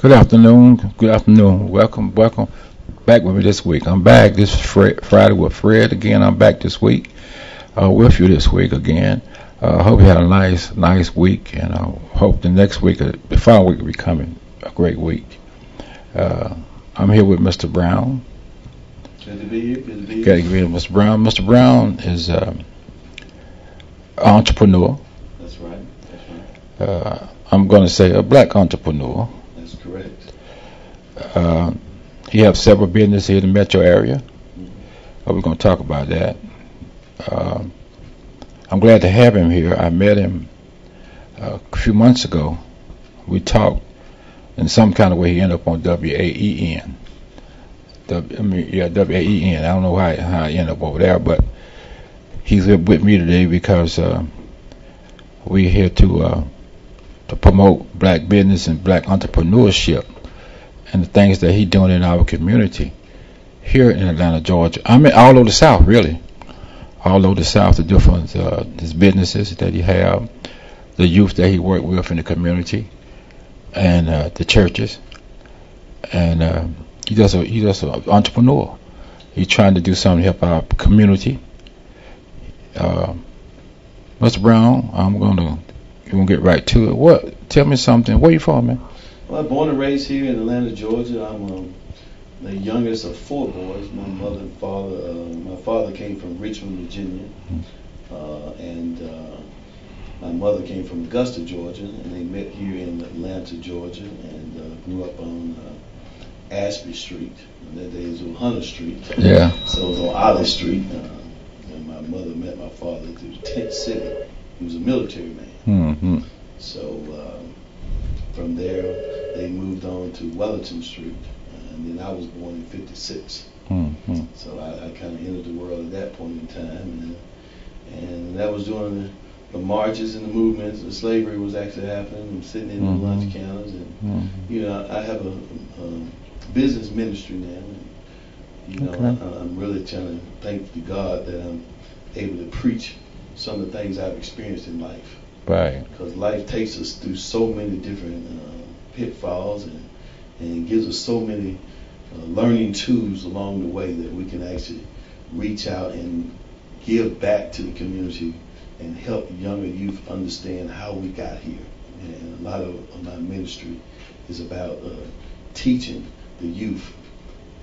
Good afternoon. Good afternoon. Welcome back with me this week. I'm back this Friday with Fred again. I'm back this week with you this week again. Hope you had a nice week, and I hope the next week, the following week, will be coming a great week. I'm here with Mr. Brown. Good to be here. Good to be here. Got to give you Mr. Brown. Mr. Brown is an entrepreneur. That's right. That's right. I'm going to say a black entrepreneur. That's correct. He has several businesses here in the metro area. We're going to talk about that. I'm glad to have him here. I met him a few months ago. We talked in some kind of way. He ended up on WAEN. WAEN. I don't know how he ended up over there, but he's with me today because we're here to promote black business and black entrepreneurship and the things that he's doing in our community here in Atlanta, Georgia. I mean, all over the South, really. All over the South, the different his businesses that he have, the youth that he work with in the community, and the churches. And he's just an entrepreneur. He's trying to do something to help our community. Mr. Brown, we're gonna get right to it. Tell me something. Where you from, man? Well, I'm born and raised here in Atlanta, Georgia. I'm the youngest of four boys. My mother and father. My father came from Richmond, Virginia, and my mother came from Augusta, Georgia, and they met here in Atlanta, Georgia, and grew up on Ashby Street. In that days it was Hunter Street. Yeah. So it was on Olive Street. And my mother met my father through Tent City. He was a military man. Mm-hmm. So from there, they moved on to Wellington Street, and then I was born in '56. Mm-hmm. So I kind of entered the world at that point in time, and that was during the marches and the movements. The slavery was actually happening. I'm sitting in the lunch counters, and you know, I have a business ministry now. And, you know, okay. I'm really trying to thank to God that I'm able to preach some of the things I've experienced in life. Right. Because life takes us through so many different pitfalls and gives us so many learning tools along the way that we can actually reach out and give back to the community and help younger youth understand how we got here. And a lot of my ministry is about teaching the youth,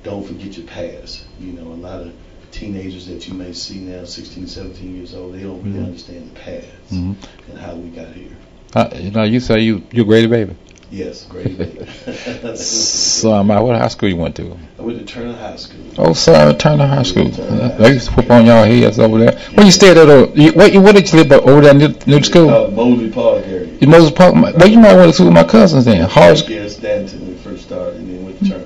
don't forget your past. You know, a lot of teenagers that you may see now, 16, 17 years old, they don't really understand the past and how we got here. You know, you say you're Grady Baby. Yes, Grady Baby. So, what high school you went to? I went to Turner High School. Oh, sorry, Turner High School. They used to whoop on y'all heads over there. Where you stayed at? Where did you live over there near the school? Mosley Park area. In Mosley Park? Well, you might want to school with my cousins then. Yes, Stanton when we first started, and then went to Turner.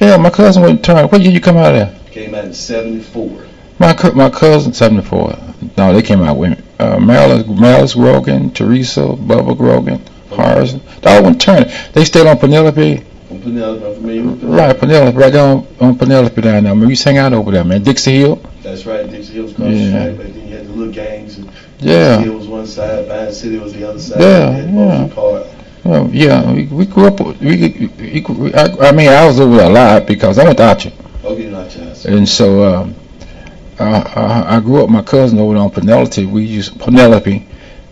Yeah, my cousin went to Turner. What year you come out of there? Came out in '74. My cousin, 74. No, they came out with Malice Grogan, Teresa, Bubba Grogan, Harrison. They all went to Turner. They stayed on Penelope. On Penelope, I'm familiar with Penelope. Right, Penelope, right down on Penelope down there. I mean, we used to hang out over there, man. Dixie Hill. That's right, Dixie Hill was across the street. But then you had the little gangs. And yeah. Dixie Hill was one side, Vine City was the other side. Yeah. Park. Well, yeah, we grew up. I mean, I was over there a lot because I went to Archer. Okay, not chance. And so I grew up. My cousin over there on Penelope. We used Penelope,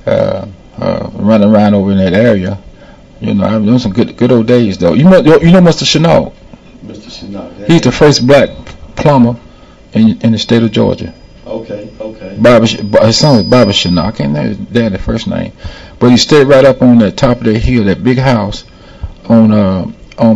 running around over in that area. You know, I've done some good old days though. You know Mr. Chenault. Mr. Chenault. He's the first black plumber in the state of Georgia. Okay. His son was Bobby Chenault. I can't remember his dad's first name, but he stayed right up on the top of that hill, that big house on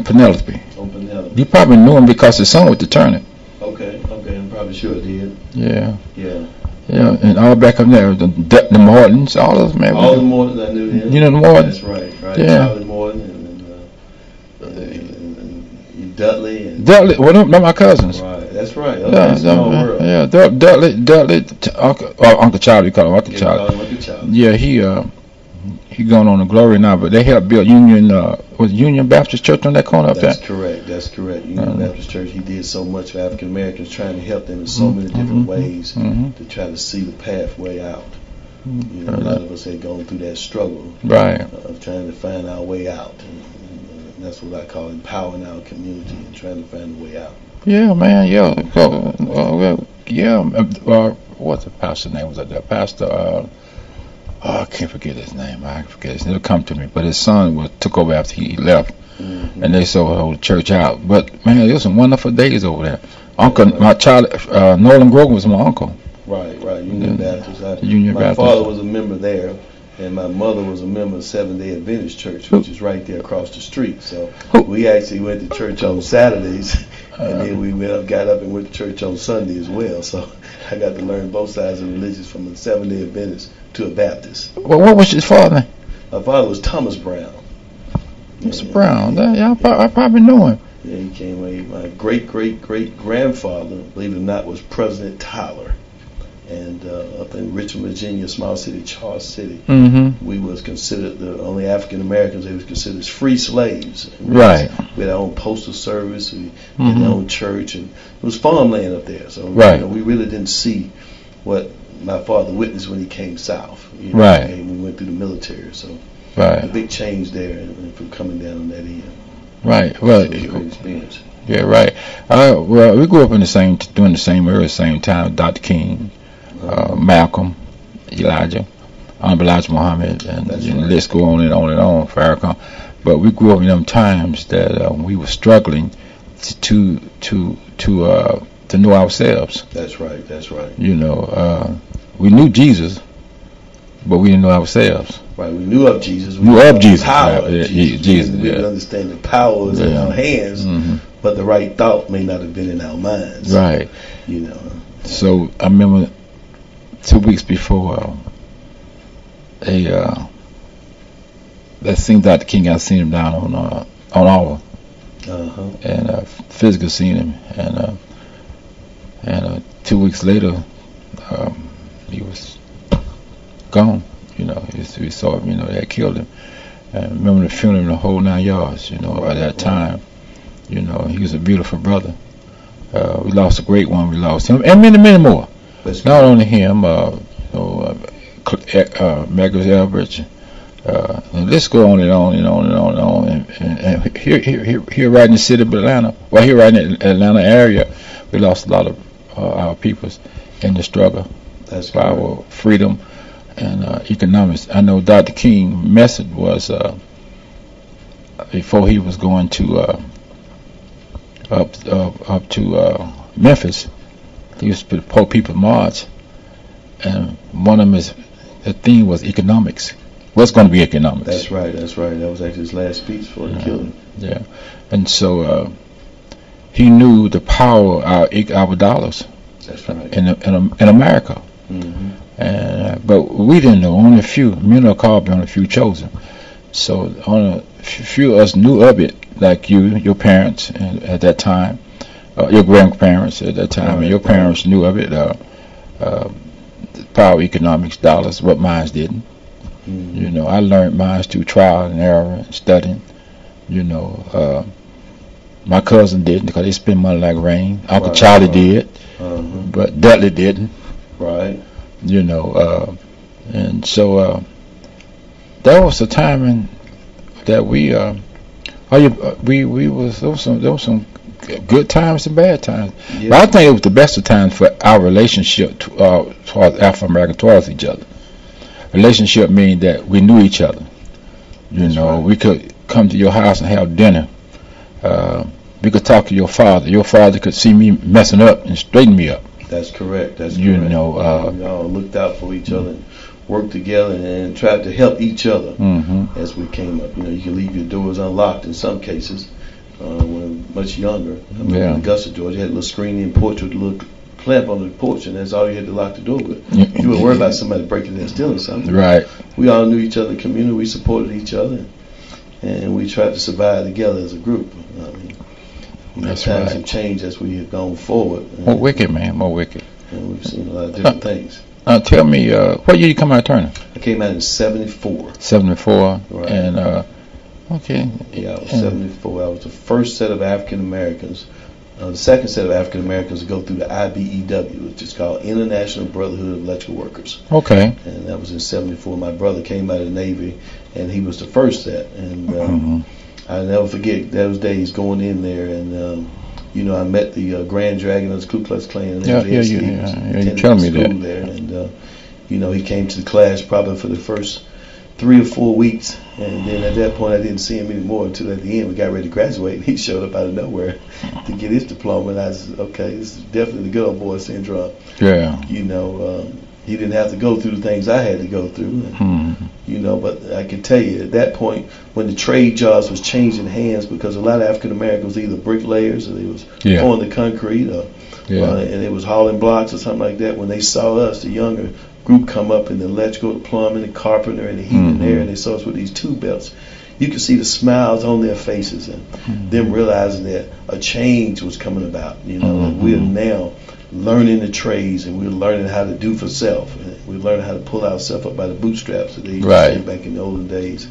Penelope. On Penelope. You probably knew him because his son went to Turner. Okay, I'm probably sure it did. Yeah. Yeah, and all back up there, the Mortons, all those man. All the Mortons, I knew them. You know the Mortons? That's right. Yeah. Charlie Morton and Dudley. Dudley, well, they're my cousins. Right, that's right. Small world. Yeah, Dudley, Uncle Charlie, we call him Uncle Charlie. Yeah, he going on to glory now, but they helped build Union Baptist Church on that corner up there. That's correct. Union Baptist Church. He did so much for African Americans, trying to help them in so many different ways to try to see the pathway out. You know, a lot of us had gone through that struggle, right, of trying to find our way out. And that's what I call empowering our community and trying to find a way out. Yeah, man. Yeah. What's the pastor's name? Was that the pastor? I can't forget his name. I forget his name. It'll come to me. But his son took over after he left, and they sold the whole church out. But man, it was some wonderful days over there. My child, Nolan Grogan was my uncle. Right. Union Baptist. Union my Baptist. father was a member there, and my mother was a member of Seventh-day Adventist Church, which is right there across the street. So we actually went to church on Saturdays, and then we got up and went to church on Sunday as well. So I got to learn both sides of religions, from a Seventh-day Adventist to a Baptist. Well, what was his father name? My father was Thomas Brown. Mr. Brown. Yeah, I probably know him. Yeah, he came away. My great-great-great-grandfather, believe it or not, was President Tyler. And up in Richmond, Virginia, small city, Charles City, we was considered the only African Americans. They was considered free slaves. Right. We had our own postal service. We had our own church, and it was farmland up there. So we really didn't see what my father witnessed when he came south. Right. And we went through the military. So right. A big change there, and from coming down on that end. Right. Well, so it was a great experience. Yeah. Right. Well, we grew up in during the same era, same time. Dr. King. Malcolm, Elijah, Honorable Elijah Muhammad, and the list go on and on and on, Farrakhan. But we grew up in them times that we were struggling to know ourselves. That's right. You know, we knew Jesus, but we didn't know ourselves. Right, we knew of Jesus. We knew of Jesus. Power of Jesus. We didn't understand the power was in our hands, but the right thought may not have been in our minds. Right. You know. So I remember 2 weeks before that seen Dr. King, I seen him down on Auburn, and physically seen him, and 2 weeks later he was gone. You know, we saw him. You know, they had killed him. And remember the funeral, the whole 9 yards. You know, at that time, you know, he was a beautiful brother. We lost a great one. We lost him, and many more. Not only him, Megas Elbridge, and let's go on and on and on and on and on. And here right in the city of Atlanta, well, here right in the Atlanta area, we lost a lot of our peoples in the struggle for our freedom and economics. I know Dr. King's message was before he was going to up to Memphis. He used to put poor people march, and one of the theme was economics. What's going to be economics? That's right. That was actually his last speech before the killing. Yeah, and so he knew the power of our dollars. That's right. In America. And but we didn't know. Only a few. Many are called, but only a few chosen. So only a few of us knew of it, like you, your parents, and at that time. Your grandparents at that time, and your parents knew of it. The power of economics, dollars, what mine didn't. You know, I learned mine through trial and error and studying. You know, my cousin didn't because they spent money like rain. Uncle Charlie did, but Dudley didn't. Right. You know, and so that was the time that we was there was some good times and bad times. Yeah. But I think it was the best of times for our relationship towards African American towards each other. Relationship meaning that we knew each other. You know, we could come to your house and have dinner. We could talk to your father. Your father could see me messing up and straighten me up. That's correct. You know, we all looked out for each other, and worked together, and tried to help each other as we came up. You know, you can leave your doors unlocked in some cases. When much younger, in Augusta, Georgia, had a little screening porch with a little clamp on the porch, and that's all you had to lock the door with. You wouldn't worry about somebody breaking in and stealing something. Right. We all knew each other in the community. We supported each other, and we tried to survive together as a group. Times have changed as we have gone forward. More wicked, man. More wicked. And we've seen a lot of different things. Tell me, what year you come out of Turner? I came out in 74. 74. Right. And okay. Yeah, I was 74. I was the first set of African Americans, the second set of African Americans to go through the IBEW, which is called International Brotherhood of Electrical Workers. Okay. And that was in 74. My brother came out of the Navy, and he was the first set. And I never forget those days going in there, and you know, I met the Grand Dragon of the Ku Klux Klan. Yeah, you telling me that. There, and you know, he came to the class probably for the first 3 or 4 weeks, and then at that point I didn't see him anymore until at the end we got ready to graduate, and he showed up out of nowhere to get his diploma, and I said, okay, this is definitely the good old boy syndrome. Yeah. You know, he didn't have to go through the things I had to go through, and, you know, but I can tell you at that point when the trade jobs was changing hands, because a lot of African Americans were either bricklayers or they was pouring the concrete or and it was hauling blocks or something like that. When they saw us, the younger group come up in the electrical, the plumbing, the carpenter, and the heating there, and they saw us with these tube belts, you could see the smiles on their faces and them realizing that a change was coming about. You know, and we're now learning the trades, and we're learning how to do for self. And we're learning how to pull ourselves up by the bootstraps that they used to say back in the olden days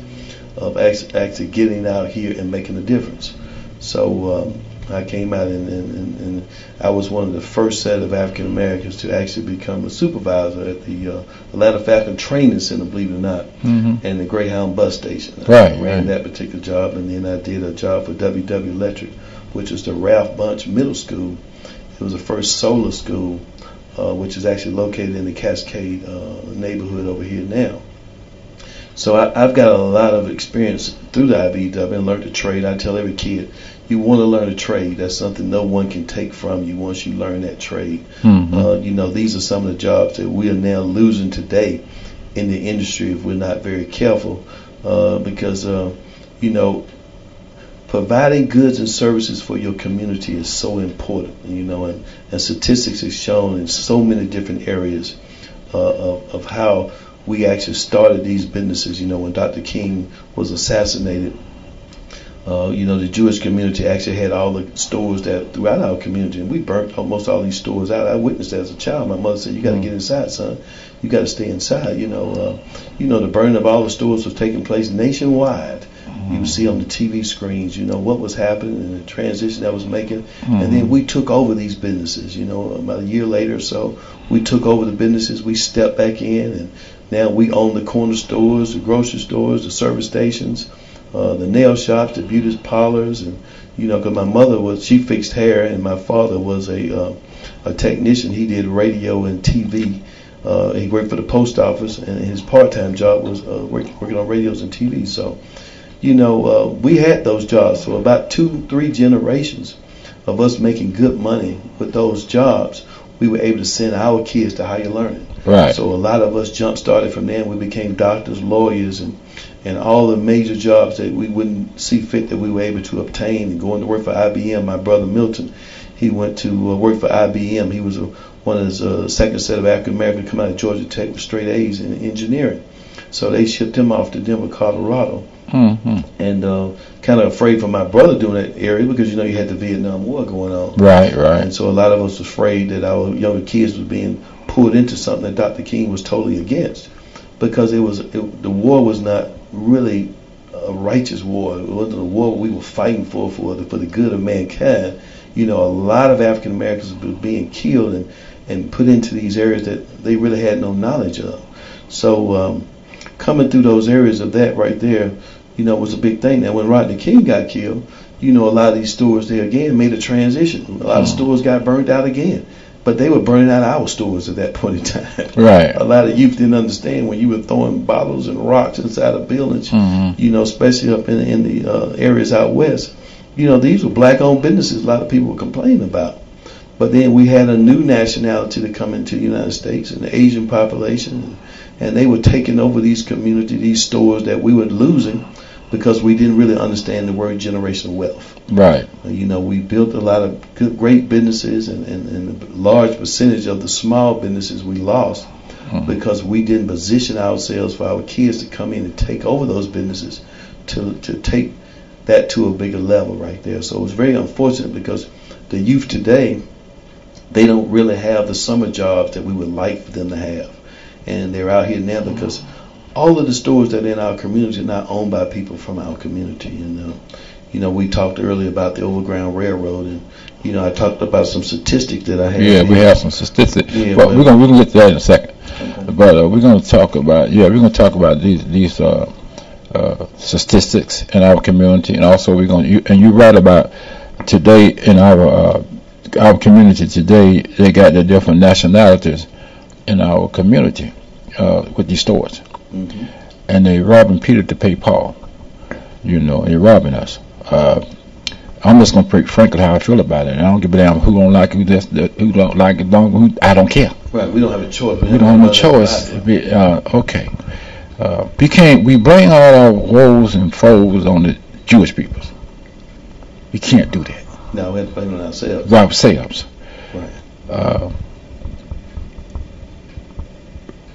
of actually getting out here and making a difference. So I came out and I was one of the first set of African Americans to actually become a supervisor at the Atlanta Falcon Training Center, believe it or not, and the Greyhound bus station. I ran that particular job, and then I did a job for WW Electric, which was the Ralph Bunche Middle School. It was the first solar school, which is actually located in the Cascade neighborhood over here now. So I've got a lot of experience through the IBEW and learned to trade. I tell every kid, you want to learn a trade. That's something no one can take from you once you learn that trade. You know, these are some of the jobs that we are now losing today in the industry if we're not very careful, because, you know, providing goods and services for your community is so important, you know, and statistics have shown in so many different areas of how we actually started these businesses. You know, when Dr. King was assassinated, you know, the Jewish community actually had all the stores that throughout our community, and we burnt almost all these stores out. I witnessed that as a child. My mother said, "You got to get inside, son. You got to stay inside." You know, the burning of all the stores was taking place nationwide. You would see on the TV screens, you know, what was happening and the transition that was making. And then we took over these businesses. You know, about a year later or so, we took over the businesses. We stepped back in, and now we own the corner stores, the grocery stores, the service stations, the nail shops, the beauty parlors, and you know, because my mother she fixed hair, and my father was a technician. He did radio and TV. He worked for the post office, and his part-time job was working on radios and TV. So, you know, we had those jobs for about 2-3 generations of us making good money with those jobs. We were able to send our kids to higher learning. Right. So a lot of us jump started from there, and we became doctors, lawyers, and all the major jobs that we wouldn't see fit that we were able to obtain, and going to work for IBM. My brother Milton, he went to work for IBM. He was one of the second set of African Americans come out of Georgia Tech with straight A's in engineering. So they shipped him off to Denver, Colorado. And kind of afraid for my brother doing that area, because you know you had the Vietnam War going on. Right. And so a lot of us was afraid that our younger kids was being pulled into something that Dr. King was totally against, because the war was not really a righteous war. It wasn't a war we were fighting for the good of mankind. You know, a lot of African Americans were being killed and put into these areas that they really had no knowledge of. So coming through those areas of that right there, you know, was a big thing. Now, when Rodney King got killed, you know, a lot of these stores there again made a transition. A lot of stores got burned out again, but they were burning out our stores at that point in time. Right. A lot of youth didn't understand when you were throwing bottles and rocks inside of buildings, you know, especially up in the areas out west. You know, these were black-owned businesses a lot of people were complaining about. But then we had a new nationality to come into the United States, and the Asian population, and they were taking over these communities, these stores that we were losing, because we didn't really understand the word generational wealth. Right. You know, we built a lot of great businesses, and a large percentage of the small businesses we lost because we didn't position ourselves for our kids to come in and take over those businesses, to take that to a bigger level right there. So it was very unfortunate, because the youth today, they don't really have the summer jobs that we would like for them to have. And they're out here now because all of the stores that are in our community are not owned by people from our community. And, you know, we talked earlier about the Overground Railroad, and, you know, I talked about some statistics that I had. Yeah, we have some statistics. Yeah, well, we're going to get to that in a second. Okay. But we're going to talk about, these statistics in our community, and also we're going to, and you write about today in our community today, they got the different nationalities in our community with these stores, and they robbing Peter to pay Paul. You know, they're robbing us. I'm just gonna speak frankly how I feel about it. I don't give a damn who don't like it, who don't like it, I don't care. Right, we don't have a choice. We don't have no choice. Okay. We bring all our woes and foes on the Jewish people. We can't do that. No, we have to blame it on ourselves. Right, ourselves. Right.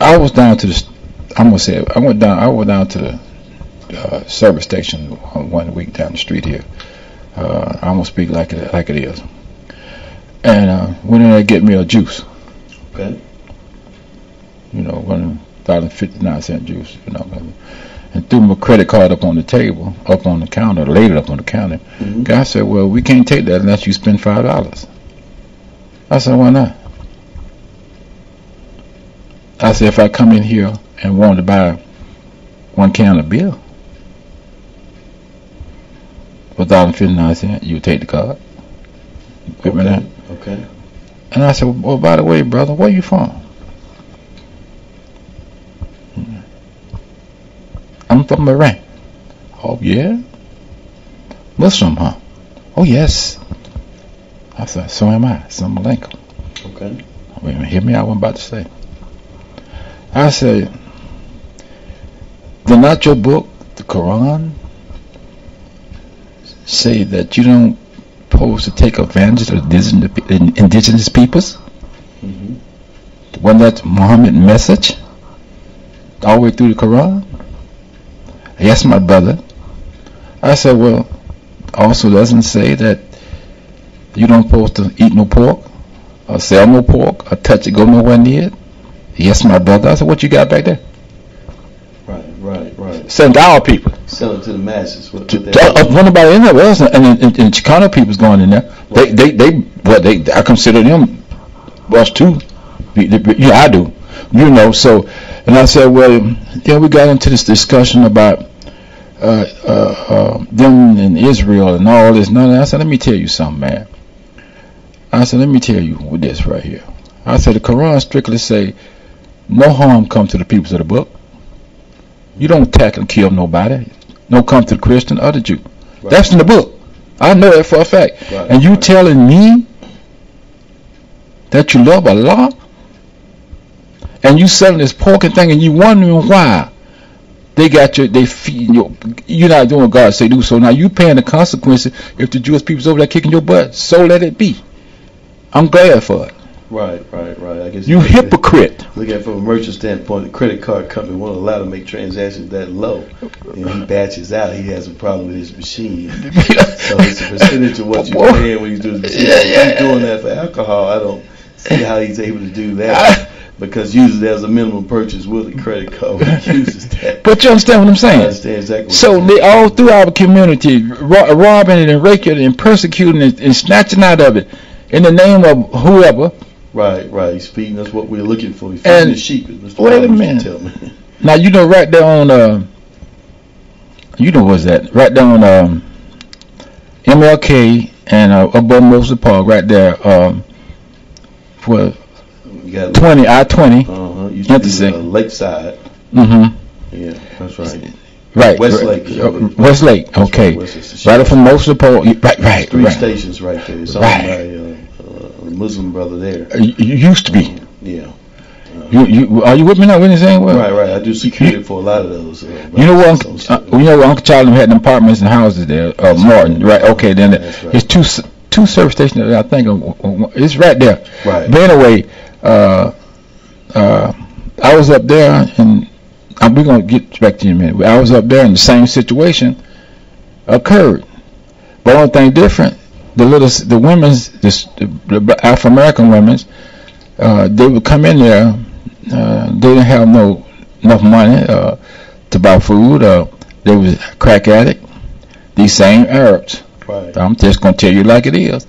I was down to the. I'm gonna say it, I went down to the service station one week down the street here. I'm gonna speak like it is. And went in there to get me a juice. Okay. You know, $1.59 juice. You know, and threw my credit card up on the table, up on the counter, laid it up on the counter. Guy said, "Well, we can't take that unless you spend $5." I said, "Why not?" I said, "If I come in here and want to buy 1 can of beer for $1.59, you take the card." Okay. And I said, "Well, by the way, brother, where you from?" "I'm from Iran." "Oh, yeah? Muslim, huh?" "Oh, yes." I said, "So am I. Assalamu alaikum." Okay. Wait a minute, hear me out what I'm about to say. I said, "Did not your book, the Quran, say that you don't supposed to take advantage of the indigenous peoples?" Wasn't that Muhammad's message all the way through the Quran? "Yes, my brother." I said, "Well, also doesn't say that you don't supposed to eat no pork or sell no pork or touch it, go nowhere near it?" "Yes, my brother." I said, "What you got back there?" Right. Send our people. Sell it to the masses. What nobody in there else, and Chicano people's going in there. Right. I consider them us too. Yeah, I do. You know, so, and I said, well, we got into this discussion about them in Israel and all this. No, I said, let me tell you something, man. I said, let me tell you with this right here. I said, the Quran strictly say, no harm come to the peoples of the book. You don't attack and kill nobody. No come to the Christian or the Jew. Right. That's in the book. I know that for a fact. Right. And you telling me that you love Allah and you selling this pork and thing and you wondering why they got they feeding you. You're not doing what God say do. So now you paying the consequences if the Jewish people's over there kicking your butt. So let it be. I'm glad for it. Right. I guess you hypocrite. Look at it from a merchant standpoint, the credit card company won't allow to make transactions that low. He batches out. He has a problem with his machine. So it's a percentage of what you're paying when you do the machine. If he's doing that for alcohol, I don't see how he's able to do that. Because usually there's a minimum purchase with a credit card. He uses that. But you understand what I'm saying? I understand exactly what so they all through our community, robbing it and raking it and persecuting it and snatching out of it in the name of whoever. Right. He's feeding us what we're looking for. He's feeding the sheep. Wait a minute. Now you know right there on what's that? Right there on MLK and above Mosley Park, right there for I-20. You to Lakeside. Yeah, that's right. Right. Westlake. Okay. Right from Mosley Park. Right. 3 stations right there. It's owned by Muslim brother there. You used to be. Yeah. You are you with me now? What you saying? Well, right. I do security for a lot of those. You know what? Uncle Charlie had them apartments and houses there. Martin. Right. Okay. Then there's two service stations. I think it's right there. Right. But anyway, I was up there, and we're gonna get back to you in a minute. I was up there, and the same situation occurred. But the only thing different. The women's, the Afro American women's, they would come in there. They didn't have enough money to buy food. They was crack addict. These same Arabs. Right. I'm just gonna tell you like it is.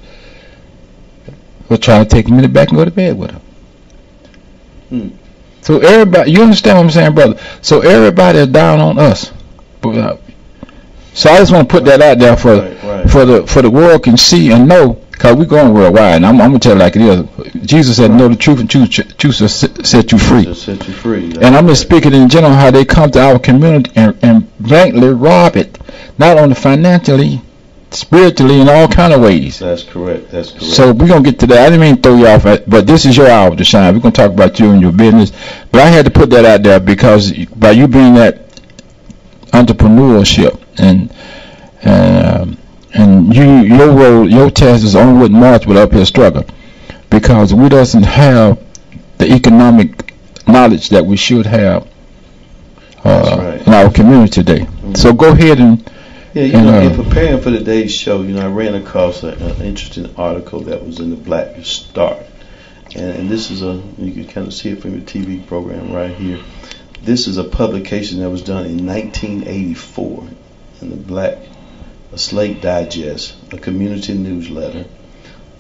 We'll try to take them in the back and go to bed with them. So everybody, you understand what I'm saying, brother? So everybody is down on us So I just want to put that out there for the world can see and know, because we're going worldwide. And I'm gonna tell it like it is. Jesus said, "Know the truth, and truth shall set you free." And I'm just speaking in general how they come to our community and blankly rob it, not only financially, spiritually, in all kind of ways. That's correct. That's correct. So we're gonna get to that. I didn't mean to throw you off, but this is your hour to shine. We're gonna talk about you and your business. But I had to put that out there because by you being that entrepreneurship and your role, your task is only with march with uphill struggle, because we doesn't have the economic knowledge that we should have in our community today. Mm-hmm. So go ahead and. Yeah, in preparing for today's show, I ran across an interesting article that was in the Black Star, and this is you can kind of see it from your TV program right here. This is a publication that was done in 1984 in the Black Slate Digest, a community newsletter.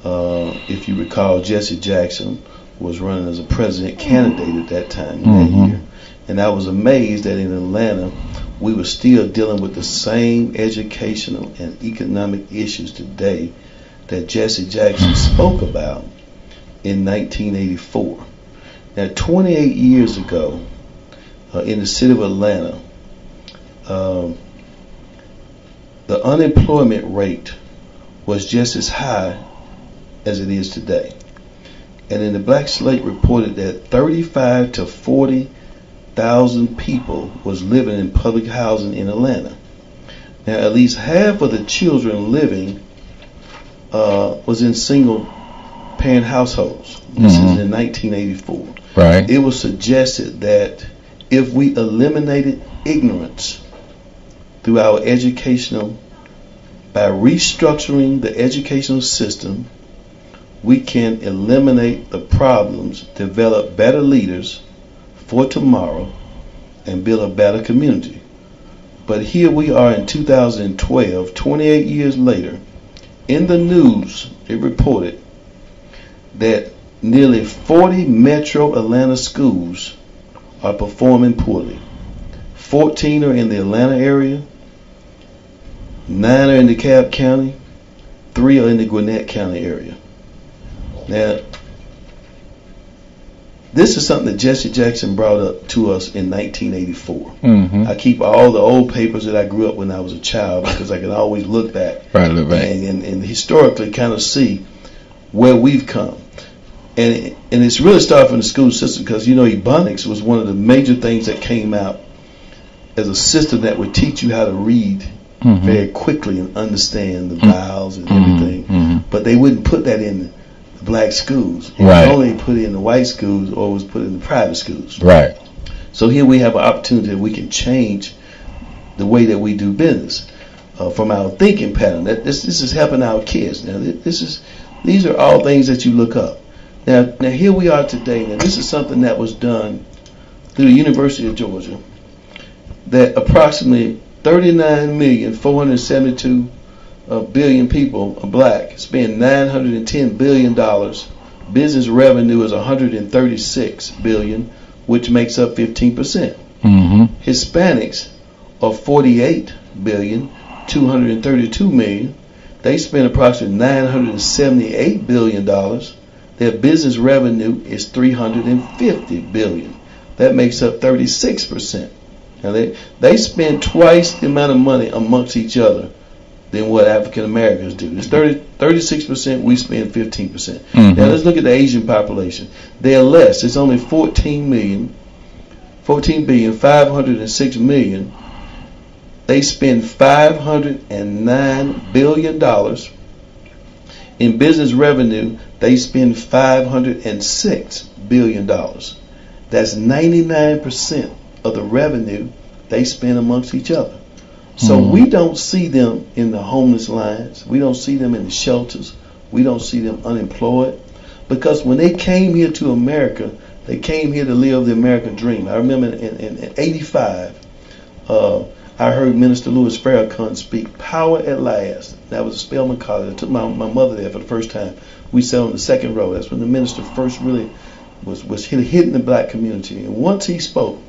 If you recall, Jesse Jackson was running as a president candidate at that time in that year, and I was amazed that in Atlanta we were still dealing with the same educational and economic issues today that Jesse Jackson spoke about in 1984. Now, 28 years ago, in the city of Atlanta, the unemployment rate was just as high as it is today. And in the Black Slate reported that 35 to 40,000 people was living in public housing in Atlanta. Now, at least half of the children living was in single parent households. This is in 1984. Right. It was suggested that if we eliminated ignorance through our educational, by restructuring the educational system, we can eliminate the problems, develop better leaders for tomorrow, and build a better community. But here we are in 2012, 28 years later. In the news, it reported that nearly 40 metro Atlanta schools are performing poorly. 14 are in the Atlanta area, 9 are in DeKalb County, 3 are in the Gwinnett County area. Now, this is something that Jesse Jackson brought up to us in 1984. I keep all the old papers that I grew up when I was a child because I can always look back, and historically kind of see where we've come. And it's really started from the school system because, Ebonics was one of the major things that came out as a system that would teach you how to read very quickly and understand the vowels and everything. But they wouldn't put that in the black schools. It was only put in the white schools or was put in the private schools. Right. So here we have an opportunity that we can change the way that we do business from our thinking pattern. This is helping our kids. Now, these are all things that you look up. Now here we are today. Now this is something that was done through the University of Georgia, that approximately 39,472,000,000 people are black, spend $910 billion. Business revenue is $136 billion, which makes up 15%. Hispanics are $48,232,000,000. They spend approximately $978 billion. Their business revenue is $350 billion. That makes up 36%. Now they spend twice the amount of money amongst each other than what African Americans do. It's 36%. We spend 15%. Now let's look at the Asian population. They are less. It's only 14,506,000,000. They spend $509 billion. In business revenue, they spend $506 billion. That's 99% of the revenue they spend amongst each other. So we don't see them in the homeless lines. We don't see them in the shelters. We don't see them unemployed. Because when they came here to America, they came here to live the American dream. I remember in 85, I heard Minister Louis Farrakhan speak, "Power at Last." That was at Spelman College. I took my mother there for the first time. We sat on the second row. That's when the minister first really was hitting the black community. And once he spoke,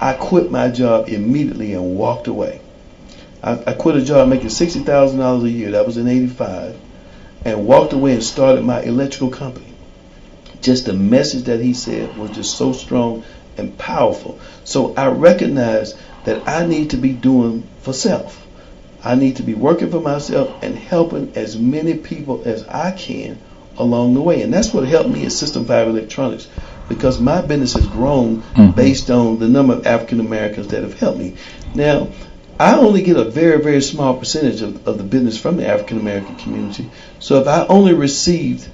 I quit my job immediately and walked away. I quit a job making $60,000 a year. That was in '85, and walked away and started my electrical company. Just the message that he said was just so strong and powerful. So I recognize that I need to be doing for self. I need to be working for myself and helping as many people as I can along the way. And that's what helped me at System 5 Electronics, because my business has grown based on the number of African Americans that have helped me. Now, I only get a very, very small percentage of the business from the African American community. So if I only received,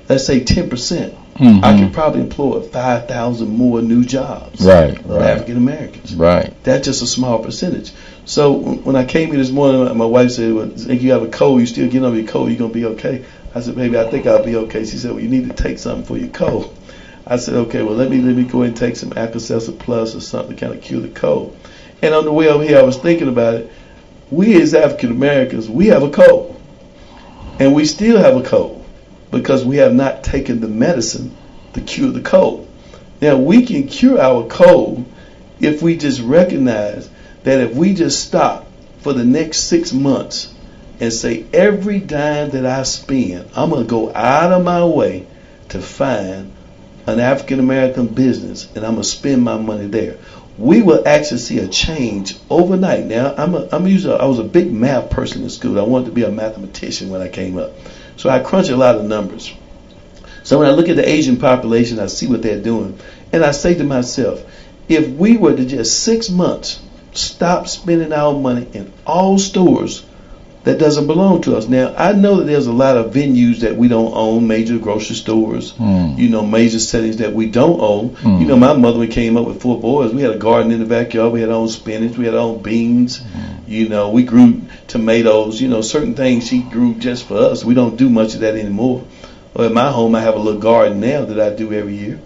let's say 10%, I could probably employ 5,000 more new jobs of African Americans. Right. That's just a small percentage. So when I came here this morning, my wife said, well, if you have a cold, you still getting over your cold, you're going to be okay. I said, baby, I think I'll be okay. She said, well, you need to take something for your cold. I said, okay, well, let me go ahead and take some Alka-Seltzer Plus or something to kind of cure the cold. And on the way over here, I was thinking about it. We as African Americans, we have a cold. And we still have a cold because we have not taken the medicine to cure the cold. Now, we can cure our cold if we just recognize that if we just stop for the next 6 months and say, every dime that I spend, I'm going to go out of my way to find an African American business and I'm going to spend my money there, we will actually see a change overnight. Now, I was a big math person in school. I wanted to be a mathematician when I came up. So I crunch a lot of numbers. So when I look at the Asian population, I see what they're doing. And I say to myself, if we were to just 6 months stop spending our money in all stores that doesn't belong to us. Now, I know that there's a lot of venues that we don't own, major grocery stores, major settings that we don't own. My mother came up with 4 boys. We had a garden in the backyard. We had our own spinach. We had our own beans. We grew tomatoes. Certain things she grew just for us. We don't do much of that anymore. Well, in my home, I have a little garden now that I do every year.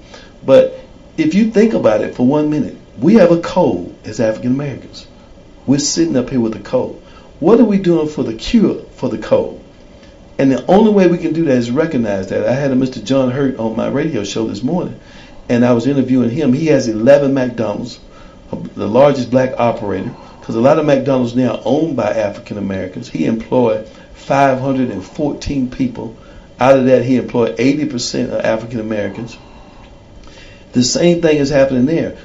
But if you think about it for 1 minute, we have a cold as African Americans. We're sitting up here with a cold. What are we doing for the cure for the cold? And the only way we can do that is recognize that. I had a Mr. John Hurt on my radio show this morning, and I was interviewing him. He has 11 McDonald's, the largest black operator, because a lot of McDonald's now are owned by African Americans. He employed 514 people. Out of that, he employed 80% of African Americans. The same thing is happening there.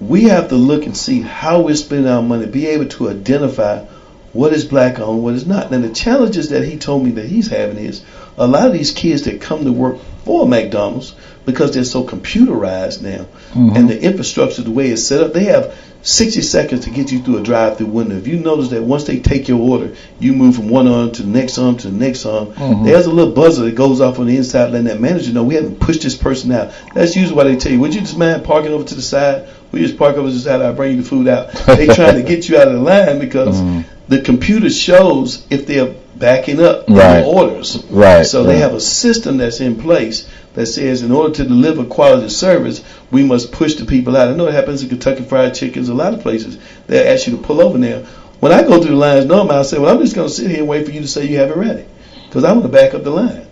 We have to look and see how we're spending our money, be able to identify what is black owned, what is not. Now, the challenges that he told me that he's having is a lot of these kids that come to work for McDonald's, because they're so computerized now, and the infrastructure, the way it's set up, they have 60 seconds to get you through a drive-through window. If you notice that once they take your order, you move from one arm to the next arm to the next arm. There's a little buzzer that goes off on the inside, letting that manager know we haven't pushed this person out. That's usually why they tell you, would you just mind parking over to the side? We just park over to the side, I'll bring you the food out. They trying to get you out of the line because the computer shows if they're backing up the orders. So they have a system that's in place that says in order to deliver quality service, we must push the people out. I know it happens in Kentucky Fried Chickens, a lot of places. They'll ask you to pull over now. When I go through the lines normally, I say, well, I'm just going to sit here and wait for you to say you have it ready, because I want to back up the line.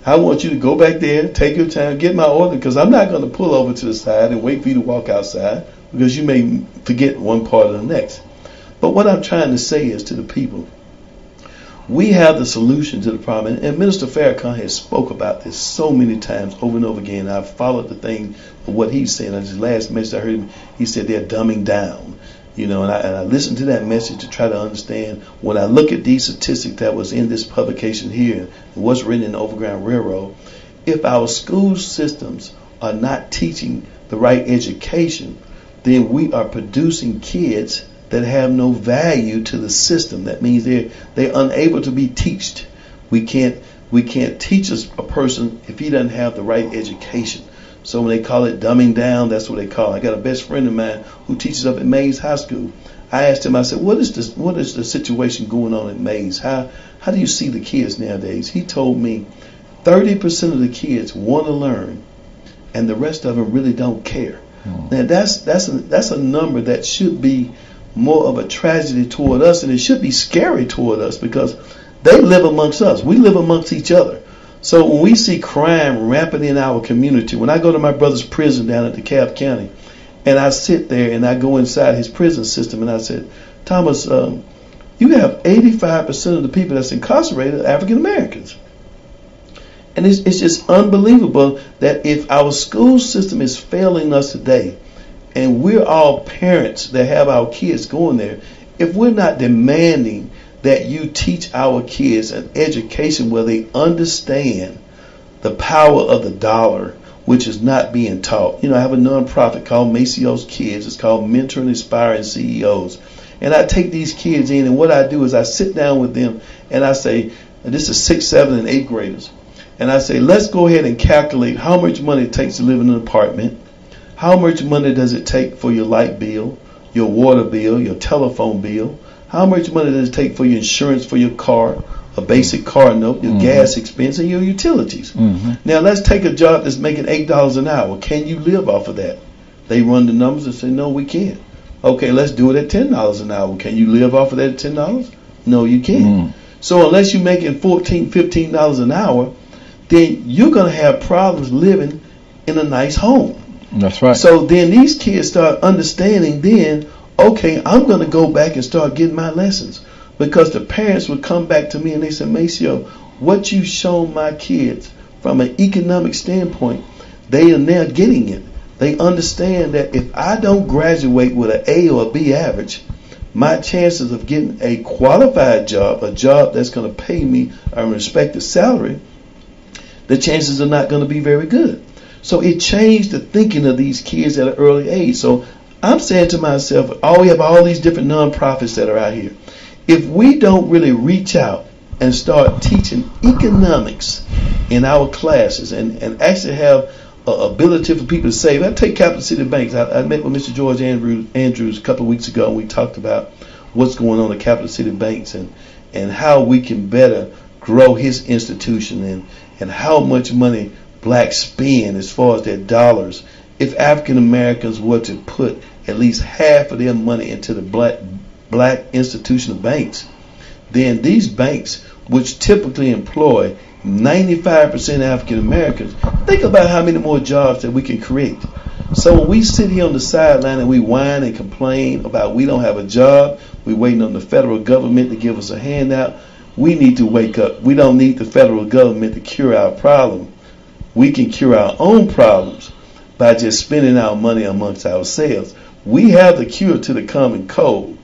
I want you to go back there, take your time, get my order, because I'm not going to pull over to the side and wait for you to walk outside, because you may forget one part of the next. But what I'm trying to say is to the people, we have the solution to the problem. And Minister Farrakhan has spoke about this so many times over and over again. I've followed the thing of what he's saying. On his last message I heard him, he said they're dumbing down. And I listened to that message to try to understand. When I look at these statistics that was in this publication here, and what's written in the Overground Railroad, if our school systems are not teaching the right education, then we are producing kids that have no value to the system. That means they're unable to be taught. We can't teach a person if he doesn't have the right education. So when they call it dumbing down, that's what they call it. I got a best friend of mine who teaches up at Mays High School. I asked him, I said, what is the situation going on at Mays? How do you see the kids nowadays? He told me 30% of the kids want to learn, and the rest of them really don't care. Now that's a number that should be more of a tragedy toward us, and it should be scary toward us, because they live amongst us. We live amongst each other. So when we see crime rampant in our community, when I go to my brother's prison down at DeKalb County, And I sit there and I go inside his prison system and I said, Thomas, you have 85% of the people that's incarcerated are African Americans. And it's just unbelievable that if our school system is failing us today, and we're all parents that have our kids going there, if we're not demanding that you teach our kids an education where they understand the power of the dollar, which is not being taught. You know, I have a nonprofit called Macio's Kids. It's called Mentoring Inspiring CEOs. And I take these kids in, and what I do is I sit down with them and I say, and this is 6th, 7th, and 8th graders, and I say, let's go ahead and calculate how much money it takes to live in an apartment. How much money does it take for your light bill, your water bill, your telephone bill? How much money does it take for your insurance for your car, a basic car note, your gas expense, and your utilities? Now, let's take a job that's making $8 an hour. Can you live off of that? They run the numbers and say, no, we can't. Okay, let's do it at $10 an hour. Can you live off of that at $10? No, you can't. So unless you're making $14, $15 an hour, then you're going to have problems living in a nice home. That's right. So then these kids start understanding then, okay, I'm going to go back and start getting my lessons. Because the parents would come back to me and they say, Maceo, what you've shown my kids from an economic standpoint, they are now getting it. They understand that if I don't graduate with an A or a B average, my chances of getting a qualified job, a job that's going to pay me a respected salary, the chances are not going to be very good. So it changed the thinking of these kids at an early age. So I'm saying to myself, we have all these different nonprofits that are out here. If we don't really reach out and start teaching economics in our classes and actually have ability for people to save. I take Capital City Banks. I met with Mr. George Andrews a couple of weeks ago, and we talked about what's going on at Capital City Banks and how we can better grow his institution and how much money blacks spend as far as their dollars. If African Americans were to put at least half of their money into the black institutional banks, then these banks, which typically employ 95% African Americans, think about how many more jobs that we can create. So when we sit here on the sideline and we whine and complain about we don't have a job, we're waiting on the federal government to give us a handout, we need to wake up. We don't need the federal government to cure our problem. We can cure our own problems by just spending our money amongst ourselves. We have the cure to the common cold.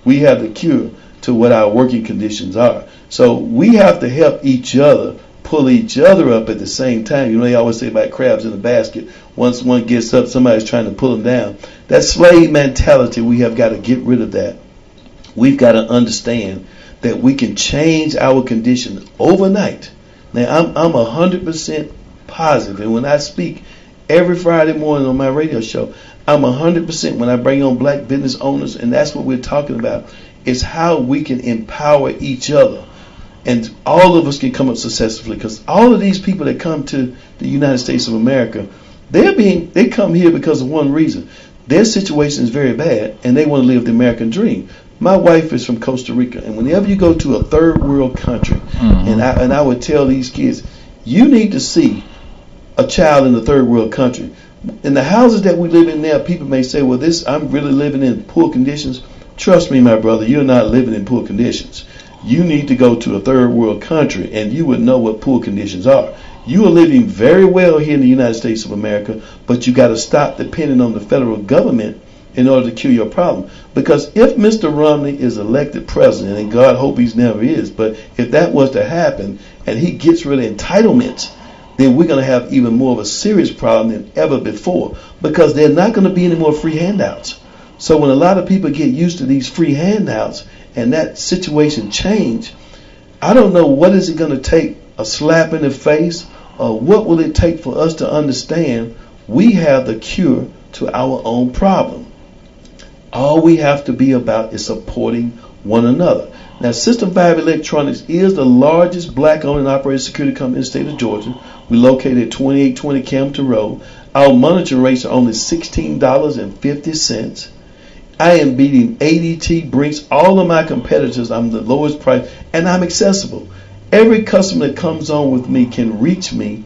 We have the cure to what our working conditions are. So we have to help each other, pull each other up at the same time. You know, they always say about crabs in a basket. Once one gets up, somebody's trying to pull them down. That slave mentality, we have got to get rid of that. We've got to understand that we can change our conditions overnight. Now, I'm 100% positive, and when I speak every Friday morning on my radio show, I'm 100% when I bring on black business owners, and that's what we're talking about, is how we can empower each other. And all of us can come up successfully, because all of these people that come to the United States of America, they come here because of one reason. Their situation is very bad, and they want to live the American dream. My wife is from Costa Rica, and whenever you go to a third world country, and I would tell these kids, you need to see a child in a third world country. In the houses that we live in now, people may say, well, I'm really living in poor conditions. Trust me, my brother, you're not living in poor conditions. You need to go to a third world country, and you would know what poor conditions are. You are living very well here in the United States of America, but you got to stop depending on the federal government in order to cure your problem. Because if Mr. Romney is elected president, and God hope he never is, but if that was to happen and he gets rid of entitlements, then we're going to have even more of a serious problem than ever before, because there are not going to be any more free handouts. So when a lot of people get used to these free handouts and that situation change, I don't know what is it going to take, a slap in the face, or what will it take for us to understand we have the cure to our own problem. All we have to be about is supporting one another. Now, System 5 Electronics is the largest black-owned and operated security company in the state of Georgia. We're located at 2820 Campbellton Road. Our monitoring rates are only $16.50. I am beating ADT, Brinks, all of my competitors. I'm the lowest price, and I'm accessible. Every customer that comes on with me can reach me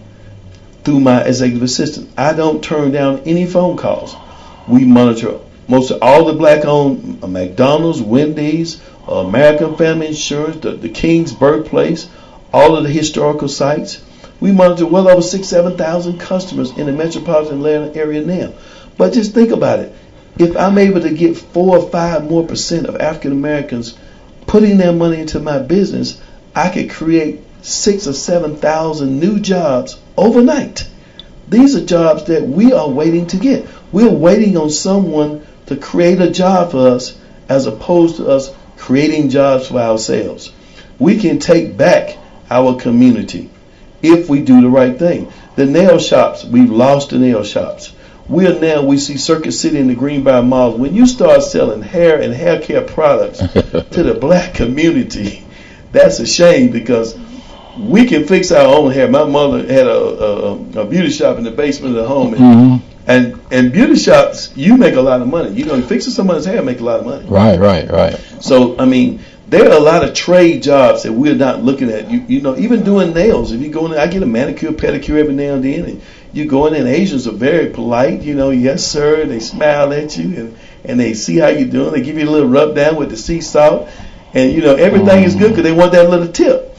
through my executive assistant. I don't turn down any phone calls. We monitor most of all the black-owned McDonald's, Wendy's, American Family Insurance, the King's birthplace, all of the historical sites. We monitor well over 7,000 customers in the metropolitan Atlanta area now. But just think about it. If I'm able to get 4 or 5 more % of African Americans putting their money into my business, I could create 6,000 or 7,000 new jobs overnight. These are jobs that we are waiting to get. We're waiting on someone to create a job for us as opposed to us creating jobs for ourselves. We can take back our community if we do the right thing. The nail shops, we've lost the nail shops. We see Circuit City in the Greenbrier Mall. When you start selling hair and hair care products to the black community, that's a shame, because we can fix our own hair. My mother had a beauty shop in the basement of the home, and beauty shops, you make a lot of money. You know, fixing someone's hair make a lot of money. Right. So, I mean, there are a lot of trade jobs that we're not looking at. You know, even doing nails. If you go in there, I get a manicure, pedicure every now and then, and you go in there, and Asians are very polite. You know, yes sir. They smile at you, and they see how you're doing. They give you a little rub down with the sea salt, and you know everything is good because they want that little tip.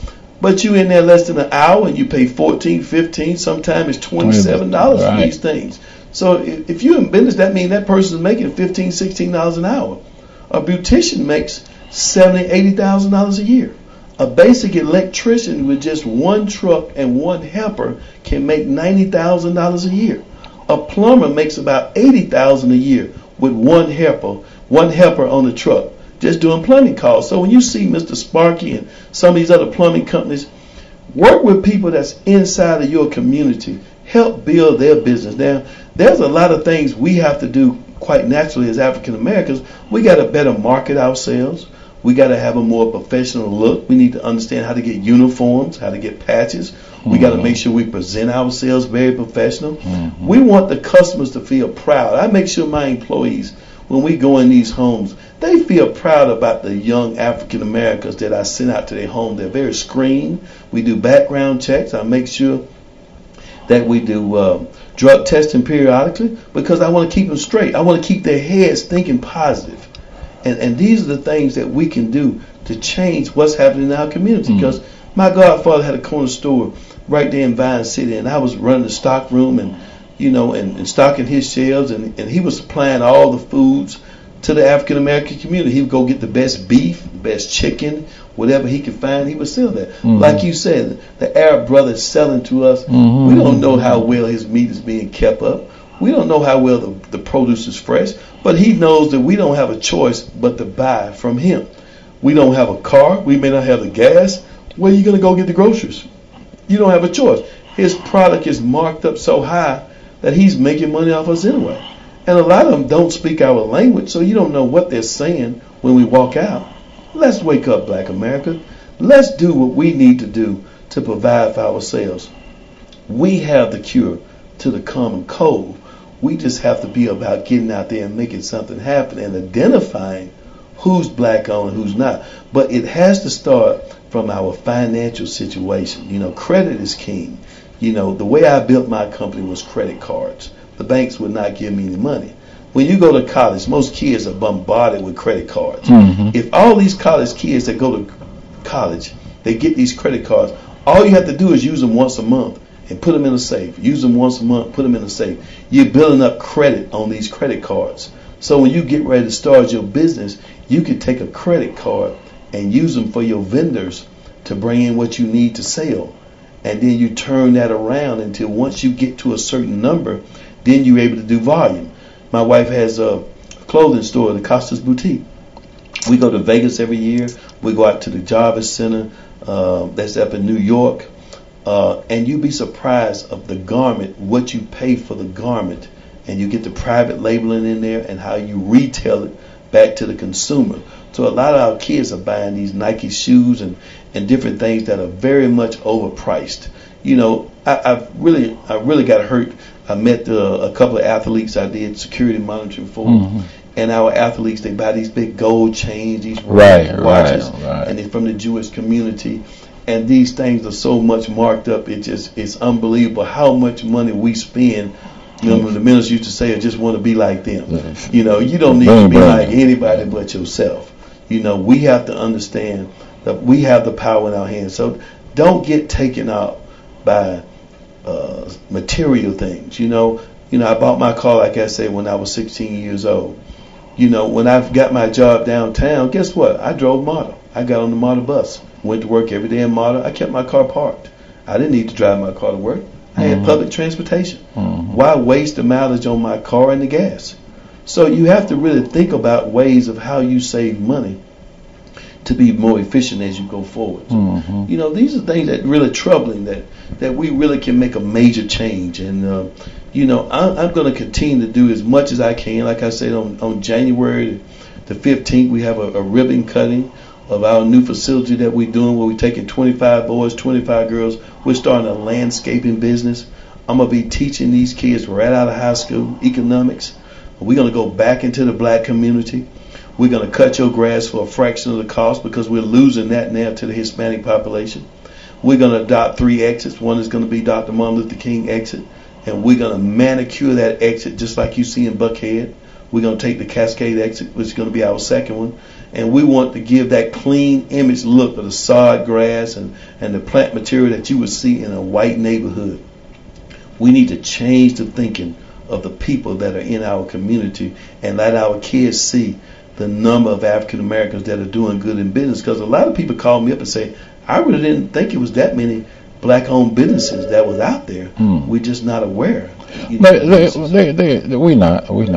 But you in there less than an hour, and you pay $14, $15, sometimes it's $27 for these things. So if you're in business, that means that person is making $15, $16 an hour. A beautician makes $70,000, $80,000 a year. A basic electrician with just one truck and one helper can make $90,000 a year. A plumber makes about $80,000 a year with one helper on the truck, just doing plumbing calls. So when you see Mr. Sparky and some of these other plumbing companies, work with people that's inside of your community. Help build their business. Now, there's a lot of things we have to do quite naturally as African Americans. We got to better market ourselves. We got to have a more professional look. We need to understand how to get uniforms, how to get patches. We got to make sure we present ourselves very professional. We want the customers to feel proud. I make sure my employees, when we go in these homes, they feel proud about the young African Americans that I send out to their home. They're very screened. We do background checks. I make sure that we do drug testing periodically, because I want to keep them straight. I want to keep their heads thinking positive. And these are the things that we can do to change what's happening in our community. Because my godfather had a corner store right there in Vine City, and I was running the stock room and, you know, and stocking his shelves, and he was supplying all the foods to the African American community. He would go get the best beef, the best chicken, whatever he could find, he would sell that. Like you said, the Arab brother is selling to us. We don't know how well his meat is being kept up. We don't know how well the produce is fresh, but he knows that we don't have a choice but to buy from him. We don't have a car. We may not have the gas. Where are you going to go get the groceries? You don't have a choice. His product is marked up so high that he's making money off us anyway. And a lot of them don't speak our language, so you don't know what they're saying when we walk out. Let's wake up, Black America. Let's do what we need to do to provide for ourselves. We have the cure to the common cold. We just have to be about getting out there and making something happen and identifying who's black owned and who's not. But it has to start from our financial situation. You know, credit is king. You know, the way I built my company was credit cards. The banks would not give me any money. When you go to college, most kids are bombarded with credit cards. If all these college kids that go to college, they get these credit cards, all you have to do is use them once a month and put them in a safe. Use them once a month, put them in a safe. You're building up credit on these credit cards. So when you get ready to start your business, you can take a credit card and use them for your vendors to bring in what you need to sell. And then you turn that around until once you get to a certain number, then you're able to do volume. My wife has a clothing store, the Costas Boutique. We go to Vegas every year. We go out to the Jarvis Center that's up in New York. And you'd be surprised of the garment, what you pay for the garment. And you get the private labeling in there and how you retail it back to the consumer. So a lot of our kids are buying these Nike shoes and different things that are very much overpriced. You know, I really got hurt. I met a couple of athletes I did security monitoring for. And our athletes, they buy these big gold chains, these watches, and they're from the Jewish community. And these things are so much marked up. It's unbelievable how much money we spend Remember, the minister used to say, "I just want to be like them." You know, you don't need to be like anybody but yourself. You know, we have to understand that we have the power in our hands. So don't get taken out by material things. You know, I bought my car, like I said, when I was 16 years old. You know, when I got my job downtown, guess what? I drove MARTA. I got on the MARTA bus, went to work every day in MARTA. I kept my car parked. I didn't need to drive my car to work. I had public transportation. Why waste the mileage on my car and the gas? So you have to really think about ways of how you save money to be more efficient as you go forward. You know, these are things that really troubling, that we really can make a major change. And you know, I'm going to continue to do as much as I can. Like I said, on January the 15th, we have a ribbon cutting of our new facility that we're doing, where we're taking 25 boys, 25 girls. We're starting a landscaping business. I'm going to be teaching these kids right out of high school economics. We're going to go back into the black community. We're going to cut your grass for a fraction of the cost, because we're losing that now to the Hispanic population. We're going to adopt 3 exits. One is going to be Dr. Martin Luther King exit, and we're going to manicure that exit just like you see in Buckhead. We're going to take the Cascade exit, which is going to be our second one, and we want to give that clean image look of the sod grass and the plant material that you would see in a white neighborhood. We need to change the thinking of the people that are in our community and let our kids see the number of African Americans that are doing good in business. Because a lot of people call me up and say, I really didn't think it was that many black-owned businesses that was out there. We're just not aware. We not. We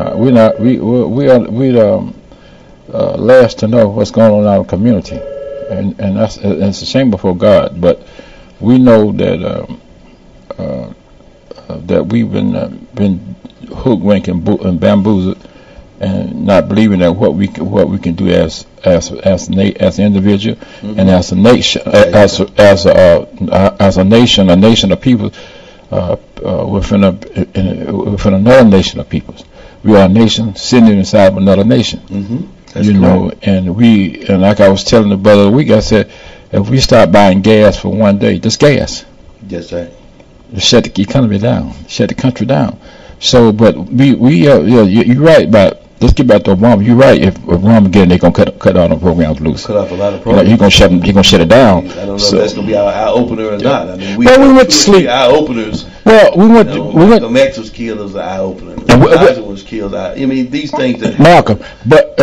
last to know what's going on in our community, and it's a shame before God. But we know that that we've been hoodwinked and bamboozled, and not believing that what we can do as an individual and as a nation, as a nation of people within another nation of peoples. We are a nation sitting inside of another nation. That's you know, correct. and like I was telling the brother the week, I said, if we start buying gas for one day, just gas, That's right. to shut the economy down, shut the country down. So, but you're right about. Let's get back to Obama. You're right. If Obama again, they're gonna cut all the programs loose. Cut off a lot of You know, programs. he's gonna shut it down. I don't know if that's gonna be our eye opener or not. I mean, we went to sleep. Eye openers. Well, we went. Malcolm X was killed as an eye opener. Elijah was killed. I mean, these things that Malcolm, but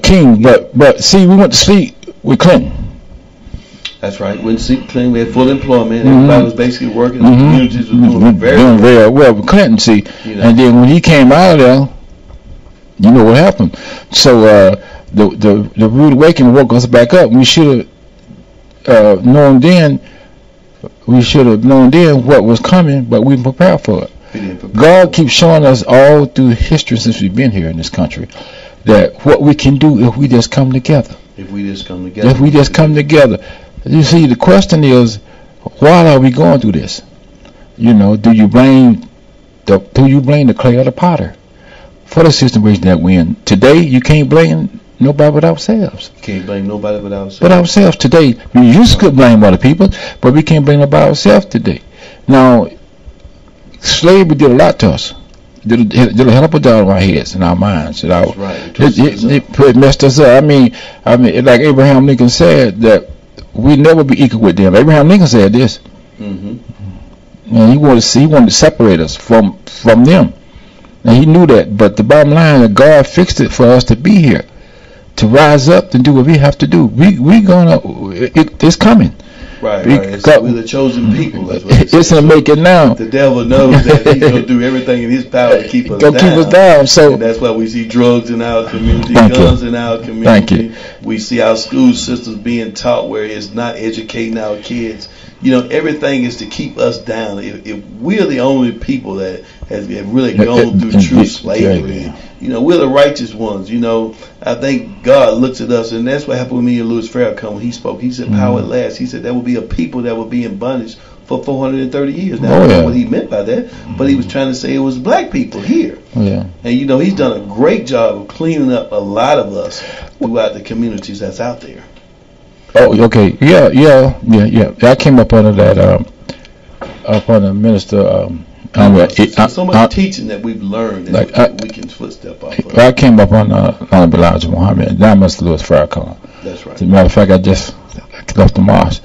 King, but see, we went to sleep with Clinton. That's right. When Clinton, we had full employment. Everybody was basically working. The communities were doing very well with Clinton. See, and then when he came out of there, you know what happened. So the rude awakening woke us back up. We should have known then. We should have known then what was coming, but we didn't prepare for it. God keeps showing us all through history since we've been here in this country that what we can do if we just come together. If we just come together. If we just come together. You see, the question is, why are we going through this? You know, do you blame the clay or the potter for the situation that we're in? Today, you can't blame nobody but ourselves. Can't blame nobody but ourselves. But ourselves today. We used to blame other people, but we can't blame nobody ourselves today. Now, slavery did a lot to us. Did a hell of a job on our heads and our minds. That's right. It messed us up. I mean, like Abraham Lincoln said, that we never be equal with them. Abraham Lincoln said this. And he wanted to separate us from them. And he knew that. But the bottom line is God fixed it for us to be here, to rise up and do what we have to do. It's coming. Right. We're the chosen people. It's in the making now. The devil knows that he's going to do everything in his power to keep us down. Keep us down. So and that's why we see drugs in our community, guns in our community. Thank you. We see our school systems being taught where it's not educating our kids. You know, everything is to keep us down. If we're the only people that have really gone through true slavery, you know, we're the righteous ones. You know, I think God looks at us, and that's what happened with me and Louis Farrakhan when he spoke. He said, power at last. He said there will be a people that will be in bondage for 430 years. Now, I don't know what he meant by that, but he was trying to say it was black people here. And, you know, he's done a great job of cleaning up a lot of us throughout the communities that's out there. Oh, okay. Yeah. I came up under that, up under Minister So much teaching that we've learned that we can footstep off of. I came up on Elijah Muhammad, and that must Louis Farrakhan. That's right. As a matter of fact, I just left the mosque.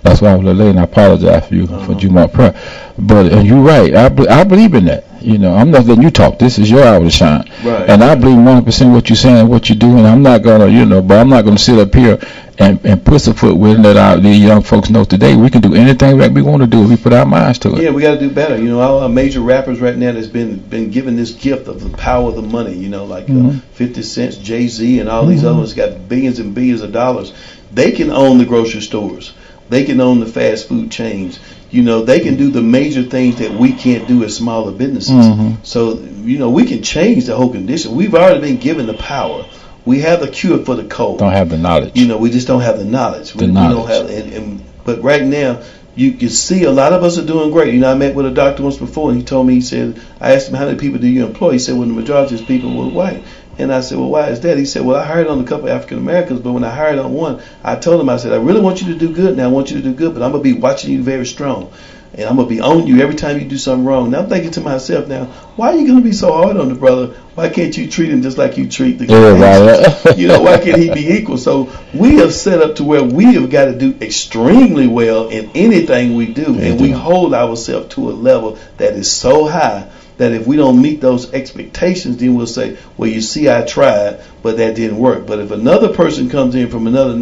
That's why I was a little late, and I apologize for you for Jumu'ah prayer. But you're right. I believe in that. You know, I'm not letting you talk. This is your hour to shine. Right. And I believe 100% what you're saying, what you're doing. I'm not gonna, but I'm not gonna sit up here and pussyfoot with it and let these young folks know today we can do anything that we want to do if we put our minds to it. Yeah, we got to do better. You know, our major rappers right now that's been given this gift of the power of the money. You know, like 50 Cent, Jay-Z, and all these other ones got billions and billions of dollars. They can own the grocery stores. They can own the fast food chains. You know, they can do the major things that we can't do as smaller businesses. So, you know, we can change the whole condition. We've already been given the power. We have the cure for the cold. Don't have the knowledge. You know, we just don't have the knowledge. We don't have, but right now, you can see a lot of us are doing great. You know, I met with a doctor once before, and he told me, he said, I asked him, how many people do you employ? He said, well, the majority of his people were white. And I said, well, why is that? He said, well, I hired on a couple of African Americans, but when I hired on one, I told him, I said, I really want you to do good. Now I want you to do good, but I'm going to be watching you very strong. And I'm going to be on you every time you do something wrong. Now I'm thinking to myself now, why are you going to be so hard on the brother? Why can't you treat him just like you treat the guy? You know, why can't he be equal? So we are set up to where we have got to do extremely well in anything we do. And we hold ourselves to a level that is so high that if we don't meet those expectations, then we'll say, well, you see, I tried, but that didn't work. But if another person comes in from another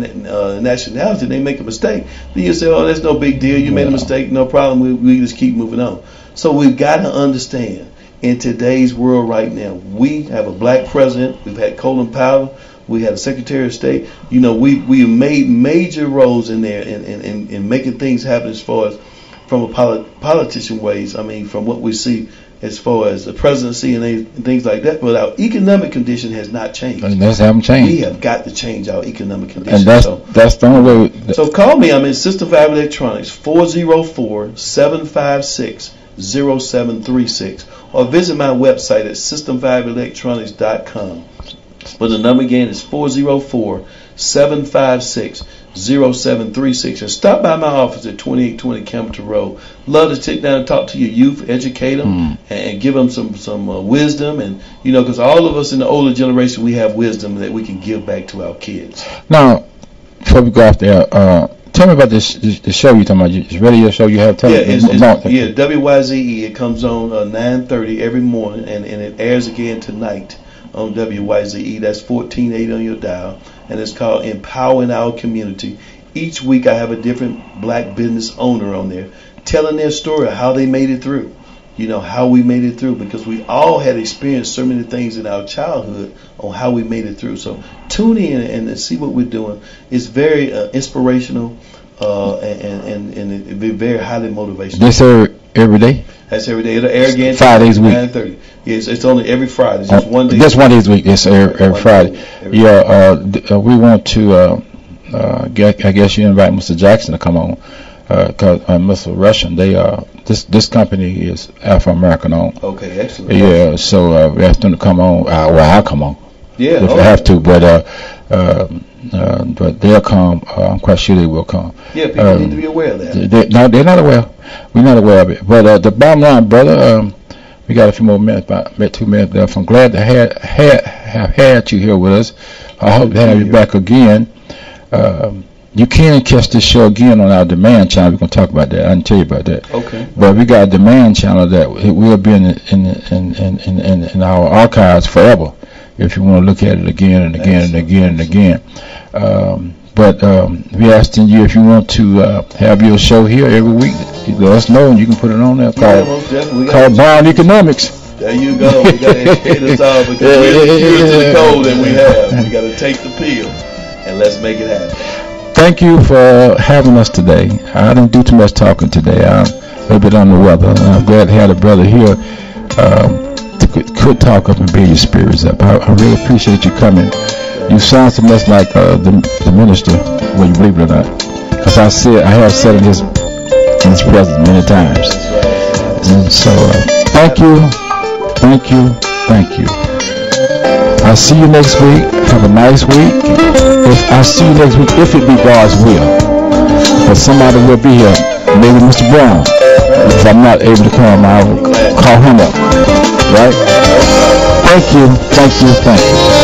nationality and they make a mistake, then you say, oh, that's no big deal. You made a mistake, no problem. We just keep moving on. So we've got to understand, in today's world right now, we have a black president. We've had Colin Powell. We had a Secretary of State. You know, we made major roles in there in making things happen as far as from a politician ways. I mean, from what we see as far as the presidency and things like that, but our economic condition has not changed. And that's haven't changed. We have got to change our economic condition. And that's the only way. So call me. I'm in System 5 Electronics, 404-756-0736, or visit my website at system5electronics.com. But the number again is 404-756-0736, and stop by my office at 2820 Campbellton Road. Love to sit down and talk to your youth, educate them, and give them some wisdom, and you know, because all of us in the older generation, we have wisdom that we can give back to our kids. Now, before we go off there, tell me about the show you're talking about. This radio show you have. WYZE. It comes on 9:30 every morning, and it airs again tonight on WYZE. That's 1480 on your dial, and it's called Empowering Our Community. Each week I have a different black business owner on there telling their story of how they made it through. You know, how we made it through, because we all had experienced so many things in our childhood on how we made it through. So tune in and see what we're doing. It's very inspirational and it'll be very highly motivational. This every day? That's every day. It'll air again 5 days a week. 9:30. Yes, it's only every Friday. It's just one day. Just 1 day a week. It's every Friday. We want to. I guess you invite Mr. Jackson to come on, because Mr. Russian. They this company is Afro American owned. Okay, excellent. Yeah, so we asked them to come on. I'll come on. Yeah, if I have to, but they'll come. I'm quite sure they will come. Yeah, people need to be aware of that. They're not aware. We're not aware of it. But the bottom line, brother, we got a few more minutes, about 2 minutes left. I'm glad to have had you here with us. I hope to have you back again. You can catch this show again on our demand channel. We're going to talk about that. I can tell you about that. Okay. But we got a demand channel that will be in our archives forever, if you want to look at it again and again and again and again. But we're asking you, if you want to have your show here every week, you let us know and you can put it on there. Called Bond Economics. There you go. We got to educate us all, because we're used to the code that we have. We got to take the pill and let's make it happen. Thank you for having us today. I didn't do too much talking today. I'm a little bit under the weather. I'm glad to have a brother here could talk up and build your spirits up. I really appreciate you coming. You sound so much like the minister, whether you believe it or not. Because I have said in his presence many times. And so, thank you. I'll see you next week. Have a nice week. I'll see you next week if it be God's will. But somebody will be here. Maybe Mr. Brown. If I'm not able to come, I'll call him up. Right? Thank you. Thank you. Thank you.